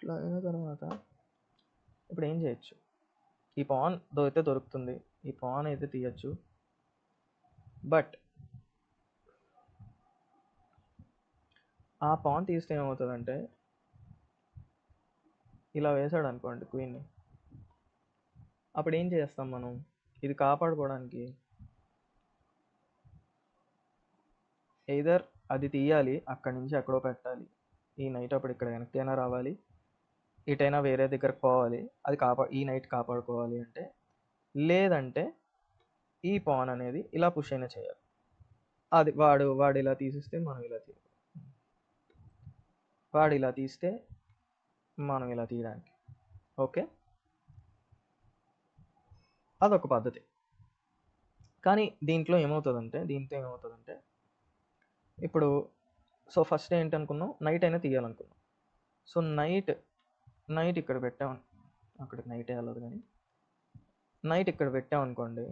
ఇట్లా అయిన తర్వాత ఇప్పుడు ఏం చేయొచ్చు, ఈ పాన్ అయితే దొరుకుతుంది, ఈ పాన్ అయితే తీయచ్చు. బట్ ఆ పాన్ తీస్తే ఏమవుతుందంటే, ఇలా వేసాడు అనుకోండి క్వీన్ని, అప్పుడు ఏం చేస్తాం మనం, ఇది కాపాడుకోవడానికి ఎయిదర్ అది తీయాలి, అక్కడి నుంచి ఎక్కడో పెట్టాలి, ఈ నైట్ అప్పుడు ఇక్కడ వెనక్కైనా రావాలి, ఇటైనా వేరే దగ్గరకు పోవాలి, అది ఈ నైట్ కాపాడుకోవాలి అంటే, లేదంటే ఈ పాన్ అనేది ఇలా పుష్ అయినా చేయాలి. అది వాడు ఇలా తీసిస్తే మనం ఇలా తీయాలి, వాడు ఇలా తీస్తే మనం ఇలా తీయడానికి. ఓకే, అదొక పద్ధతి. కానీ దీంతో ఏమవుతుందంటే ఇప్పుడు సో ఫస్ట్ ఏంటనుకున్నాం, నైట్ అయినా తీయాలనుకున్నాం. సో నైట్ ఇక్కడ పెట్టాం, అక్కడికి నైట్ వెళ్ళదు కానీ నైట్ ఇక్కడ పెట్టామనుకోండి,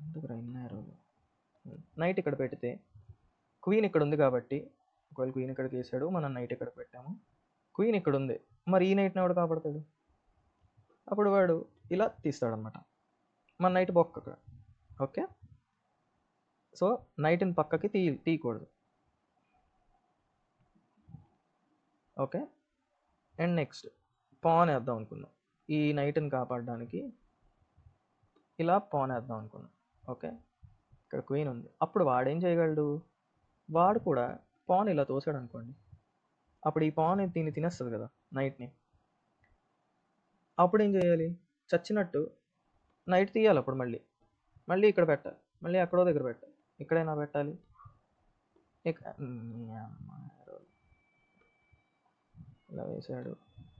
ఎందుకు రైన్నారు, నైట్ ఇక్కడ పెడితే క్వీన్ ఇక్కడ ఉంది కాబట్టి, ఒకవేళ క్వీన్ ఇక్కడికి వేసాడు, మనం నైట్ ఇక్కడ పెట్టాము, క్వీన్ ఇక్కడ ఉంది, మరి ఈ నైట్ని ఎవడు కాపాడతాడు, అప్పుడు వాడు ఇలా తీస్తాడనమాట, మన నైట్ బొక్క. ఓకే, సో నైట్ని పక్కకి తీయకూడదు. ఓకే, అండ్ నెక్స్ట్ పాన్ వేద్దాం అనుకున్నాం, ఈ నైట్ని కాపాడడానికి ఇలా పాన్ వేద్దాం అనుకున్నాం. ఓకే, ఇక్కడ క్వీన్ ఉంది, అప్పుడు వాడేం చేయగలడు, వాడు కూడా పాన్ ఇలా తోసాడు అనుకోండి, అప్పుడు ఈ పాన్ దీన్ని తినేస్తుంది కదా నైట్ని. అప్పుడు ఏం చేయాలి, చచ్చినట్టు నైట్ తీయాలి, అప్పుడు మళ్ళీ ఇక్కడ పెట్టాలి, మళ్ళీ ఎక్కడో దగ్గర పెట్టాలి, ఇక్కడైనా పెట్టాలి,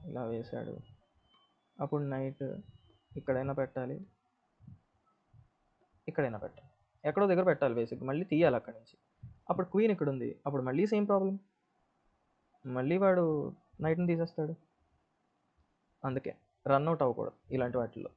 ఇలా వేసాడు, అప్పుడు నైట్ ఇక్కడైనా పెట్టాలి, ఇక్కడైనా పెట్టాలి, ఎక్కడో దగ్గర పెట్టాలి బేసిక్, మళ్ళీ తీయాలి అక్కడి నుంచి. అప్పుడు క్వీన్ ఇక్కడ ఉంది, అప్పుడు మళ్ళీ సేమ్ ప్రాబ్లం, మళ్ళీ వాడు నైట్ని తీసేస్తాడు. అందుకే రన్అట్ అవ్వకూడదు ఇలాంటి వాటిల్లో.